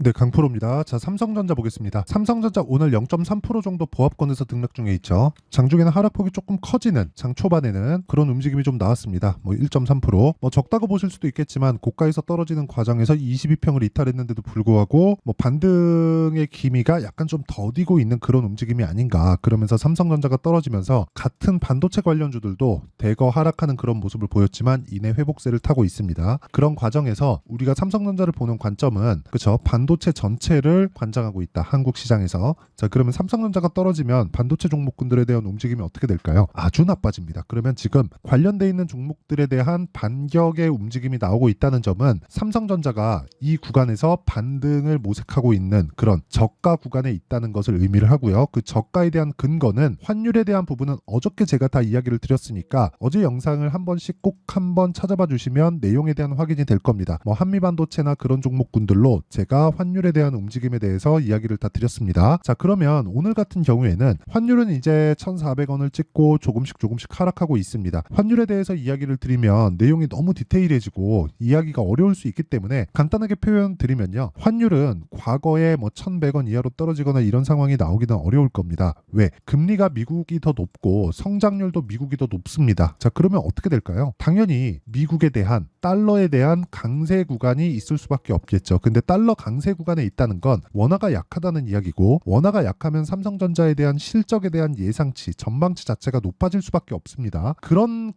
네, 강프로입니다. 자, 삼성전자 보겠습니다. 삼성전자 오늘 0.3% 정도 보합권에서 등락 중에 있죠. 장중에는 하락폭이 조금 커지는, 장 초반에는 그런 움직임이 좀 나왔습니다. 1.3%. 적다고 보실 수도 있겠지만 고가에서 떨어지는 과정에서 22평을 이탈했는데도 불구하고 반등의 기미가 약간 좀 더디고 있는 그런 움직임이 아닌가. 그러면서 삼성전자가 떨어지면서 같은 반도체 관련주들도 대거 하락하는 그런 모습을 보였지만 이내 회복세를 타고 있습니다. 그런 과정에서 우리가 삼성전자를 보는 관점은 그렇죠. 반도체 전체를 관장하고 있다. 한국 시장에서. 자, 그러면 삼성전자가 떨어지면 반도체 종목군들에 대한 움직임이 어떻게 될까요? 아주 나빠집니다. 그러면 지금 관련돼 있는 종목들에 대한 반격의 움직임이 나오고 있다는 점은 삼성전자가 이 구간에서 반등을 모색하고 있는 그런 저가 구간에 있다는 것을 의미를 하고요. 그 저가에 대한 근거는 환율에 대한 부분은 어저께 제가 다 이야기를 드렸으니까 어제 영상을 한 번씩 꼭 한번 찾아봐 주시면 내용에 대한 확인이 될 겁니다. 한미반도체나 그런 종목군들로 제가 환율에 대한 움직임에 대해서 이야기를 다 드렸습니다. 자, 그러면 오늘 같은 경우에는 환율은 이제 1,400원을 찍고 조금씩 하락하고 있습니다. 환율에 대해서 이야기를 드리면 내용이 너무 디테일해지고 이야기가 어려울 수 있기 때문에 간단하게 표현 드리면요. 환율은 과거에 1,100원 이하로 떨어지거나 이런 상황이 나오기는 어려울 겁니다. 왜? 금리가 미국이 더 높고 성장률도 미국이 더 높습니다. 자, 그러면 어떻게 될까요? 당연히 미국에 대한 달러에 대한 강세 구간이 있을 수밖에 없겠죠. 근데 달러 강세 구간에 있다는 건 원화가 약하다는 이야기고 원화가 약하면 삼성전자에 대한 실적에 대한 예상치, 전망치 자체가 높아질 수밖에 없습니다. 그런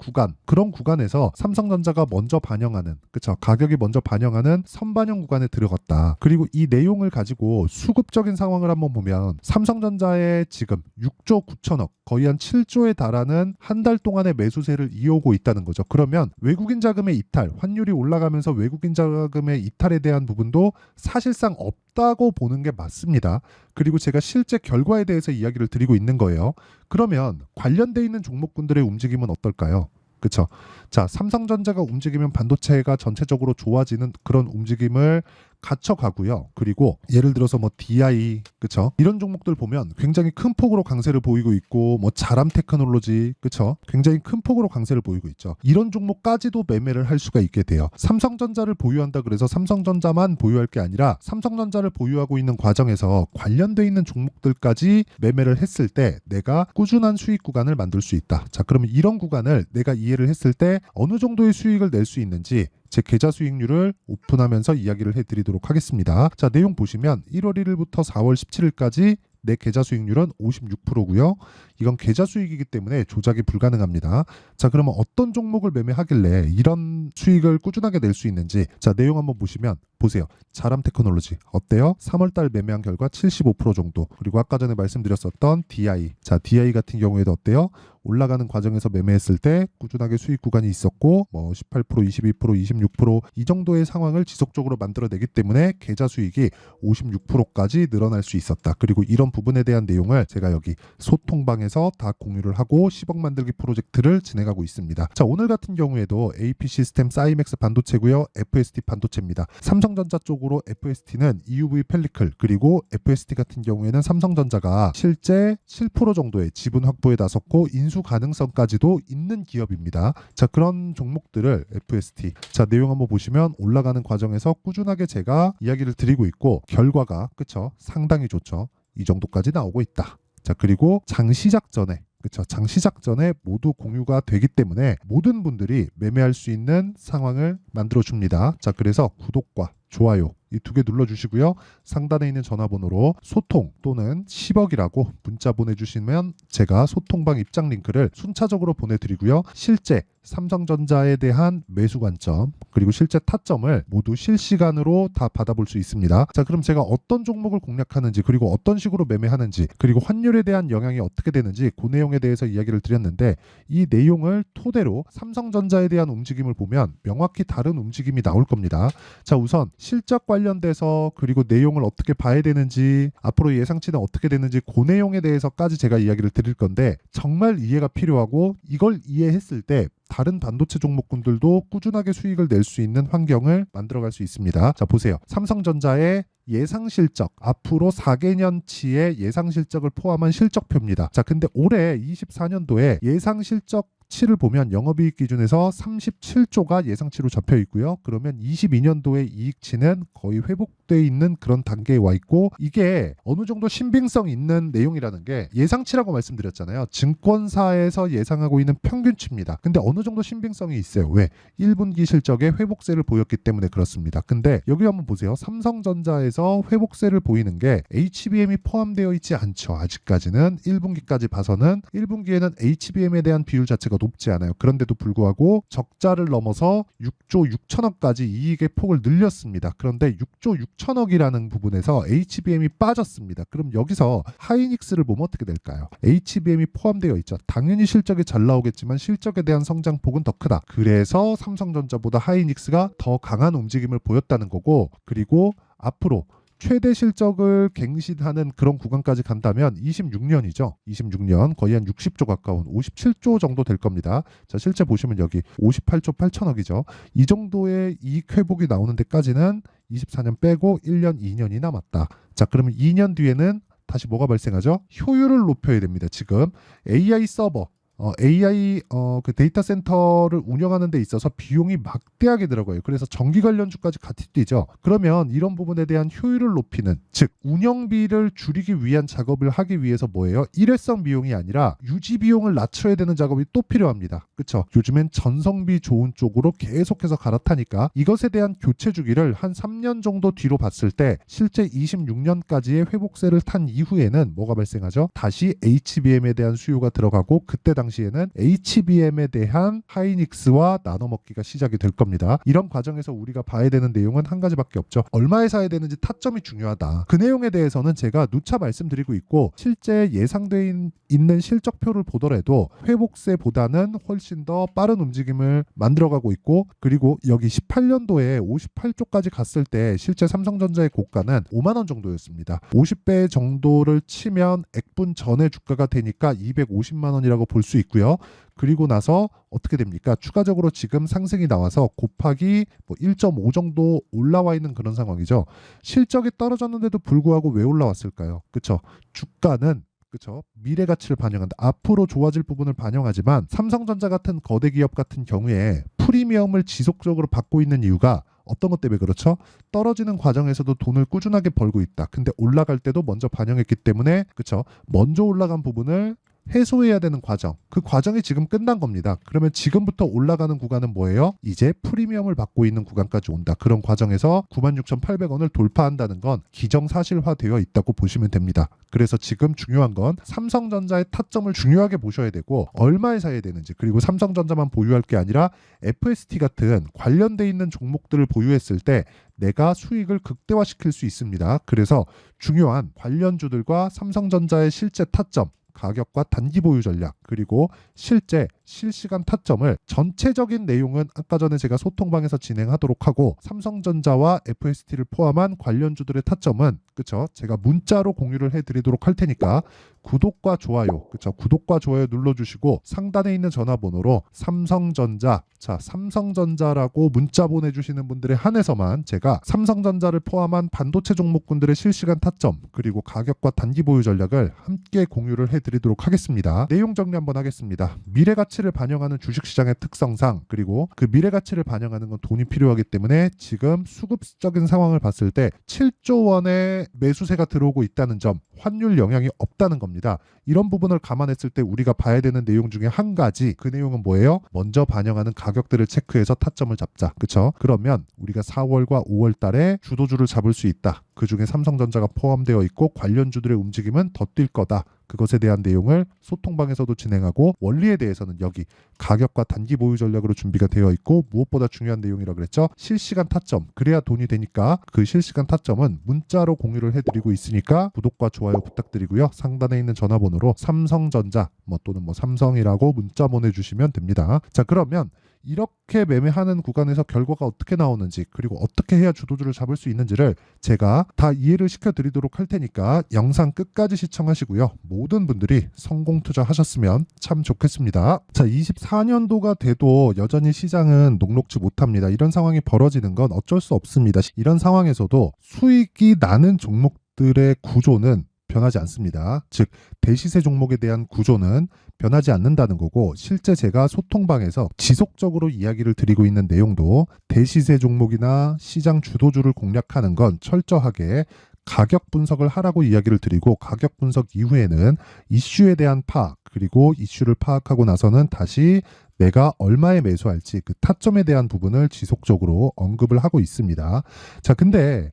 구간에서 삼성전자가 먼저 반영하는, 그쵸? 가격이 먼저 반영하는 선반영 구간에 들어갔다. 그리고 이 내용을 가지고 수급적인 상황을 한번 보면 삼성전자의 지금 6조 9천억, 거의 한 7조에 달하는 한 달 동안의 매수세를 이어오고 있다는 거죠. 그러면 외국인 자금의 이탈, 환율이 올라가면서 외국인 자금의 이탈에 대한 부분도 사실상 없다고 보는 게 맞습니다. 그리고 제가 실제 결과에 대해서 이야기를 드리고 있는 거예요. 그러면 관련돼 있는 종목군들의 움직임은 어떨까요? 그쵸? 자, 삼성전자가 움직이면 반도체가 전체적으로 좋아지는 그런 움직임을 갖춰가고요. 그리고 예를 들어서 DI, 그쵸? 이런 종목들 보면 굉장히 큰 폭으로 강세를 보이고 있고 자람 테크놀로지, 그쵸? 굉장히 큰 폭으로 강세를 보이고 있죠. 이런 종목까지도 매매를 할 수가 있게 돼요. 삼성전자를 보유한다 그래서 삼성전자만 보유할 게 아니라 삼성전자를 보유하고 있는 과정에서 관련돼 있는 종목들까지 매매를 했을 때 내가 꾸준한 수익 구간을 만들 수 있다. 자, 그러면 이런 구간을 내가 이해를 했을 때 어느 정도의 수익을 낼 수 있는지 제 계좌 수익률을 오픈하면서 이야기를 해드리도록 하겠습니다. 자, 내용 보시면 1월 1일부터 4월 17일까지 내 계좌 수익률은 56%고요. 이건 계좌 수익이기 때문에 조작이 불가능합니다. 자, 그러면 어떤 종목을 매매하길래 이런 수익을 꾸준하게 낼 수 있는지, 자, 내용 한번 보시면 보세요. 자람 테크놀로지 어때요? 3월달 매매한 결과 75% 정도. 그리고 아까 전에 말씀드렸었던 DI. 자, DI 같은 경우에도 어때요? 올라가는 과정에서 매매했을 때 꾸준하게 수익 구간이 있었고 18%, 22%, 26%이 정도의 상황을 지속적으로 만들어내기 때문에 계좌 수익이 56%까지 늘어날 수 있었다. 그리고 이런 부분에 대한 내용을 제가 여기 소통방에서 다 공유를 하고 10억 만들기 프로젝트를 진행하고 있습니다. 자, 오늘 같은 경우에도 AP 시스템 사이맥스 반도체고요. FST 반도체입니다. 삼성전자 쪽으로 FST는 EUV 펠리클, 그리고 FST 같은 경우에는 삼성전자가 실제 7% 정도의 지분 확보에 나섰고 인수 가능성까지도 있는 기업입니다. 자, 그런 종목들을 FST, 자, 내용 한번 보시면 올라가는 과정에서 꾸준하게 제가 이야기를 드리고 있고 결과가 그쵸? 상당히 좋죠. 이 정도까지 나오고 있다. 자, 그리고 장 시작 전에, 그쵸? 장 시작 전에 모두 공유가 되기 때문에 모든 분들이 매매할 수 있는 상황을 만들어 줍니다. 자, 그래서 구독과 좋아요 이 2개 눌러주시고요. 상단에 있는 전화번호로 소통 또는 10억이라고 문자 보내주시면 제가 소통방 입장 링크를 순차적으로 보내드리고요. 실제 삼성전자에 대한 매수 관점 그리고 실제 타점을 모두 실시간으로 다 받아볼 수 있습니다. 자, 그럼 제가 어떤 종목을 공략하는지 그리고 어떤 식으로 매매하는지 그리고 환율에 대한 영향이 어떻게 되는지 그 내용에 대해서 이야기를 드렸는데 이 내용을 토대로 삼성전자에 대한 움직임을 보면 명확히 다른 움직임이 나올 겁니다. 자, 우선 실적 관련돼서 그리고 내용을 어떻게 봐야 되는지 앞으로 예상치는 어떻게 되는지 그 내용에 대해서까지 제가 이야기를 드릴 건데 정말 이해가 필요하고 이걸 이해했을 때 다른 반도체 종목군들도 꾸준하게 수익을 낼 수 있는 환경을 만들어갈 수 있습니다. 자, 보세요. 삼성전자의 예상 실적, 앞으로 4개년치의 예상 실적을 포함한 실적표입니다. 자, 근데 올해 24년도에 예상 실적 수치를 보면 영업이익 기준에서 37조가 예상치로 잡혀 있고요. 그러면 22년도의 이익치는 거의 회복돼 있는 그런 단계에 와 있고, 이게 어느 정도 신빙성 있는 내용이라는 게 예상치라고 말씀드렸잖아요. 증권사에서 예상하고 있는 평균치입니다. 근데 어느 정도 신빙성이 있어요. 왜? 1분기 실적에 회복세를 보였기 때문에 그렇습니다. 근데 여기 한번 보세요. 삼성전자에서 회복세를 보이는 게 HBM이 포함되어 있지 않죠. 아직까지는 1분기까지 봐서는 1분기에는 HBM에 대한 비율 자체가 높지 않아요. 그런데도 불구하고 적자를 넘어서 6조 6천억까지 이익의 폭을 늘렸습니다. 그런데 6조 6천억이라는 부분에서 HBM이 빠졌습니다. 그럼 여기서 하이닉스를 보면 어떻게 될까요? HBM이 포함되어 있죠. 당연히 실적이 잘 나오겠지만 실적에 대한 성장폭은 더 크다. 그래서 삼성전자보다 하이닉스가 더 강한 움직임을 보였다는 거고, 그리고 앞으로 최대 실적을 갱신하는 그런 구간까지 간다면 26년이죠. 26년 거의 한 60조 가까운 57조 정도 될 겁니다. 자, 실제 보시면 여기 58조 8천억이죠. 이 정도의 이익 회복이 나오는 데까지는 24년 빼고 1년 2년이 남았다. 자, 그러면 2년 뒤에는 다시 뭐가 발생하죠? 효율을 높여야 됩니다. 지금 AI 서버 AI 그 데이터 센터를 운영하는 데 있어서 비용이 막대하게 들어가요. 그래서 전기 관련주까지 같이 뛰죠. 그러면 이런 부분에 대한 효율을 높이는, 즉 운영비를 줄이기 위한 작업을 하기 위해서 뭐예요? 일회성 비용이 아니라 유지 비용을 낮춰야 되는 작업이 또 필요합니다. 그렇죠? 요즘엔 전성비 좋은 쪽으로 계속해서 갈아타니까 이것에 대한 교체 주기를 한 3년 정도 뒤로 봤을 때 실제 26년까지의 회복세를 탄 이후에는 뭐가 발생하죠? 다시 HBM에 대한 수요가 들어가고, 그때 당시에는 HBM에 대한 하이닉스와 나눠먹기가 시작이 될 겁니다. 이런 과정에서 우리가 봐야 되는 내용은 한 가지밖에 없죠. 얼마에 사야 되는지 타점이 중요하다. 그 내용에 대해서는 제가 누차 말씀드리고 있고, 실제 예상돼 있는 실적표를 보더라도 회복세보다는 훨씬 더 빠른 움직임을 만들어가고 있고, 그리고 여기 18년도에 58조까지 갔을 때 실제 삼성전자의 고가는 5만 원 정도였습니다. 50배 정도를 치면 액분 전의 주가가 되니까 250만 원이라고 볼 수 있고요. 그리고 나서 어떻게 됩니까? 추가적으로 지금 상승이 나와서 곱하기 1.5 정도 올라와 있는 그런 상황이죠. 실적이 떨어졌는데도 불구하고 왜 올라왔을까요? 그렇죠? 주가는 그렇죠. 미래 가치를 반영한다. 앞으로 좋아질 부분을 반영하지만 삼성전자 같은 거대 기업 같은 경우에 프리미엄을 지속적으로 받고 있는 이유가 어떤 것 때문에 그렇죠? 떨어지는 과정에서도 돈을 꾸준하게 벌고 있다. 근데 올라갈 때도 먼저 반영했기 때문에 그렇죠. 먼저 올라간 부분을 해소해야 되는 과정, 그 과정이 지금 끝난 겁니다. 그러면 지금부터 올라가는 구간은 뭐예요? 이제 프리미엄을 받고 있는 구간까지 온다. 그런 과정에서 96,800원을 돌파한다는 건 기정사실화되어 있다고 보시면 됩니다. 그래서 지금 중요한 건 삼성전자의 타점을 중요하게 보셔야 되고, 얼마에 사야 되는지, 그리고 삼성전자만 보유할 게 아니라 FST 같은 관련돼 있는 종목들을 보유했을 때 내가 수익을 극대화시킬 수 있습니다. 그래서 중요한 관련주들과 삼성전자의 실제 타점, 가격과 단기 보유 전략, 그리고 실제 실시간 타점을, 전체적인 내용은 아까 전에 제가 소통방에서 진행하도록 하고, 삼성전자와 FST를 포함한 관련주들의 타점은 그쵸? 제가 문자로 공유를 해드리도록 할 테니까 구독과 좋아요, 그쵸? 구독과 좋아요 눌러주시고 상단에 있는 전화번호로 삼성전자, 자 삼성전자라고 문자 보내주시는 분들에 한해서만 제가 삼성전자를 포함한 반도체 종목군들의 실시간 타점, 그리고 가격과 단기 보유 전략을 함께 공유를 해드리도록 하겠습니다. 내용 정리 한번 하겠습니다. 미래 가치를 반영하는 주식시장의 특성상, 그리고 그 미래 가치를 반영하는 건 돈이 필요하기 때문에 지금 수급적인 상황을 봤을 때 7조 원의 매수세가 들어오고 있다는 점, 환율 영향이 없다는 겁니다. 이런 부분을 감안했을 때 우리가 봐야 되는 내용 중에 한 가지, 그 내용은 뭐예요? 먼저 반영하는 가격들을 체크해서 타점을 잡자. 그쵸? 그러면 우리가 4월과 5월 달에 주도주를 잡을 수 있다. 그 중에 삼성전자가 포함되어 있고 관련주들의 움직임은 더 뛸 거다. 그것에 대한 내용을 소통방에서도 진행하고, 원리에 대해서는 여기 가격과 단기 보유 전략으로 준비가 되어 있고, 무엇보다 중요한 내용이라고 그랬죠? 실시간 타점, 그래야 돈이 되니까 그 실시간 타점은 문자로 공유를 해드리고 있으니까 구독과 좋아요 부탁드리고요. 상단에 있는 전화번호로 삼성전자 또는 삼성이라고 문자 보내주시면 됩니다. 자, 그러면 이렇게 매매하는 구간에서 결과가 어떻게 나오는지, 그리고 어떻게 해야 주도주를 잡을 수 있는지를 제가 다 이해를 시켜드리도록 할 테니까 영상 끝까지 시청하시고요. 모든 분들이 성공 투자하셨으면 참 좋겠습니다. 자, 24년도가 돼도 여전히 시장은 녹록지 못합니다. 이런 상황이 벌어지는 건 어쩔 수 없습니다. 이런 상황에서도 수익이 나는 종목들의 구조는 변하지 않습니다. 즉 대시세 종목에 대한 구조는 변하지 않는다는 거고, 실제 제가 소통방에서 지속적으로 이야기를 드리고 있는 내용도 대시세 종목이나 시장 주도주를 공략하는 건 철저하게 가격 분석을 하라고 이야기를 드리고, 가격 분석 이후에는 이슈에 대한 파악, 그리고 이슈를 파악하고 나서는 다시 내가 얼마에 매수할지 그 타점에 대한 부분을 지속적으로 언급을 하고 있습니다. 자, 근데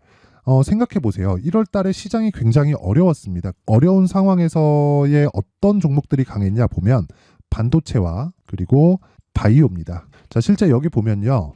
생각해 보세요. 1월 달에 시장이 굉장히 어려웠습니다. 어려운 상황에서의 어떤 종목들이 강했냐 보면 반도체와 그리고 바이오입니다. 자, 실제 여기 보면요.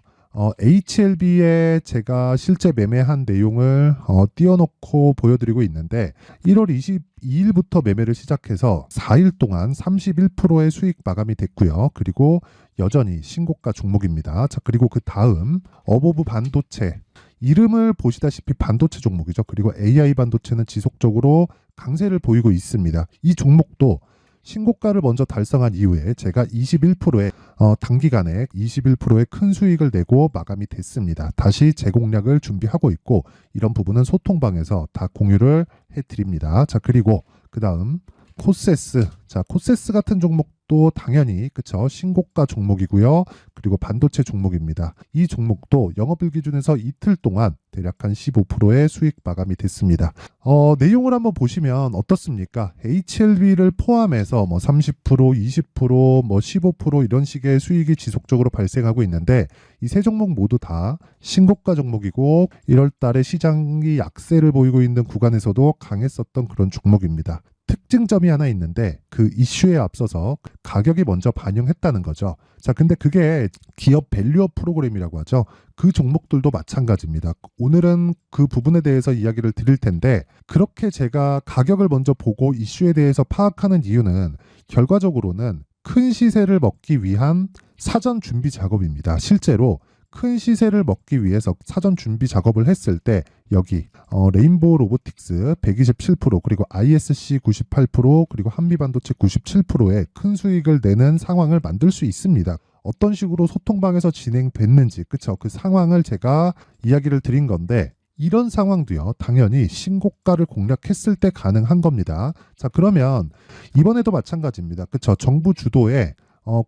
HLB에 제가 실제 매매한 내용을 띄워놓고 보여드리고 있는데, 1월 22일부터 매매를 시작해서 4일 동안 31%의 수익 마감이 됐고요. 그리고 여전히 신고가 종목입니다. 자, 그리고 그 다음 어보브 반도체, 이름을 보시다시피 반도체 종목이죠. 그리고 AI 반도체는 지속적으로 강세를 보이고 있습니다. 이 종목도 신고가를 먼저 달성한 이후에 제가 21%의 단기간에 21%의 큰 수익을 내고 마감이 됐습니다. 다시 재공략을 준비하고 있고, 이런 부분은 소통방에서 다 공유를 해드립니다. 자, 그리고 그 다음 코세스. 자, 코세스 같은 종목도 당연히 그쵸, 신고가 종목이고요. 그리고 반도체 종목입니다. 이 종목도 영업일 기준에서 이틀 동안 대략 한 15%의 수익 마감이 됐습니다. 내용을 한번 보시면 어떻습니까? HLB를 포함해서 뭐 30%, 20%, 뭐 15% 이런 식의 수익이 지속적으로 발생하고 있는데, 이 세 종목 모두 다 신고가 종목이고 1월 달에 시장이 약세를 보이고 있는 구간에서도 강했었던 그런 종목입니다. 특징점이 하나 있는데, 그 이슈에 앞서서 가격이 먼저 반영했다는 거죠. 자, 근데 그게 기업 밸류업 프로그램이라고 하죠. 그 종목들도 마찬가지입니다. 오늘은 그 부분에 대해서 이야기를 드릴 텐데, 그렇게 제가 가격을 먼저 보고 이슈에 대해서 파악하는 이유는 결과적으로는 큰 시세를 먹기 위한 사전 준비 작업입니다. 실제로 큰 시세를 먹기 위해서 사전 준비 작업을 했을 때 여기 레인보우 로보틱스 127%, 그리고 ISC 98%, 그리고 한미반도체 97%의 큰 수익을 내는 상황을 만들 수 있습니다. 어떤 식으로 소통방에서 진행됐는지, 그쵸? 그 상황을 제가 이야기를 드린 건데, 이런 상황도요, 당연히 신고가를 공략했을 때 가능한 겁니다. 자, 그러면 이번에도 마찬가지입니다. 그쵸? 정부 주도의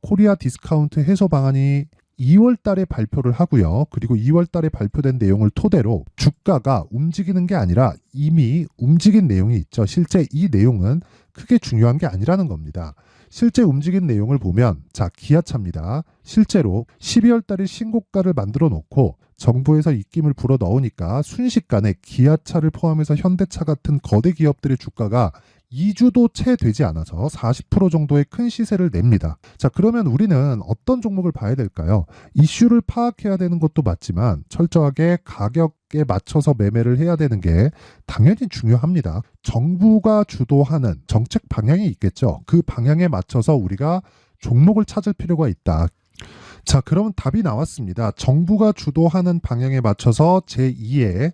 코리아 디스카운트 해소 방안이 2월 달에 발표를 하고요. 그리고 2월 달에 발표된 내용을 토대로 주가가 움직이는 게 아니라 이미 움직인 내용이 있죠. 실제 이 내용은 크게 중요한 게 아니라는 겁니다. 실제 움직인 내용을 보면, 자, 기아차입니다. 실제로 12월 달에 신고가를 만들어 놓고 정부에서 입김을 불어 넣으니까 순식간에 기아차를 포함해서 현대차 같은 거대 기업들의 주가가 2주도 채 되지 않아서 40% 정도의 큰 시세를 냅니다. 자, 그러면 우리는 어떤 종목을 봐야 될까요? 이슈를 파악해야 되는 것도 맞지만 철저하게 가격에 맞춰서 매매를 해야 되는 게 당연히 중요합니다. 정부가 주도하는 정책 방향이 있겠죠. 그 방향에 맞춰서 우리가 종목을 찾을 필요가 있다. 자, 그러면 답이 나왔습니다. 정부가 주도하는 방향에 맞춰서 제2의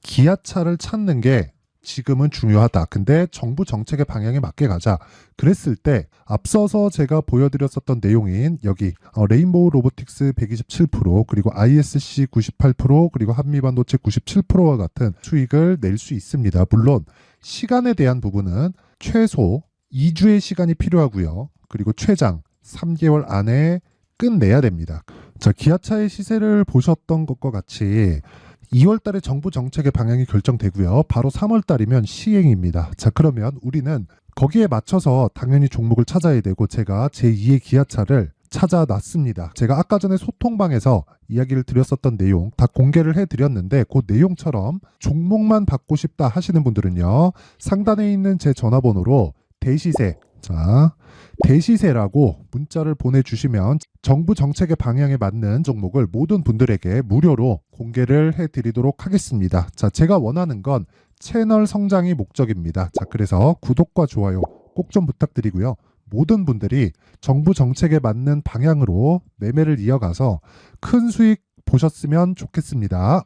기아차를 찾는 게 지금은 중요하다. 근데 정부 정책의 방향에 맞게 가자. 그랬을 때 앞서서 제가 보여드렸었던 내용인 여기 레인보우 로보틱스 127%, 그리고 ISC 98%, 그리고 한미반도체 97%와 같은 수익을 낼 수 있습니다. 물론 시간에 대한 부분은 최소 2주의 시간이 필요하고요. 그리고 최장 3개월 안에 끝내야 됩니다. 자, 기아차의 시세를 보셨던 것과 같이 2월 달에 정부 정책의 방향이 결정되고요. 바로 3월 달이면 시행입니다. 자, 그러면 우리는 거기에 맞춰서 당연히 종목을 찾아야 되고, 제가 제2의 기아차를 찾아놨습니다. 제가 아까 전에 소통방에서 이야기를 드렸었던 내용 다 공개를 해드렸는데, 그 내용처럼 종목만 받고 싶다 하시는 분들은요, 상단에 있는 제 전화번호로 대시세, 자, 대시세라고 문자를 보내주시면 정부 정책의 방향에 맞는 종목을 모든 분들에게 무료로 공개를 해드리도록 하겠습니다. 자, 제가 원하는 건 채널 성장이 목적입니다. 자, 그래서 구독과 좋아요 꼭 좀 부탁드리고요. 모든 분들이 정부 정책에 맞는 방향으로 매매를 이어가서 큰 수익 보셨으면 좋겠습니다.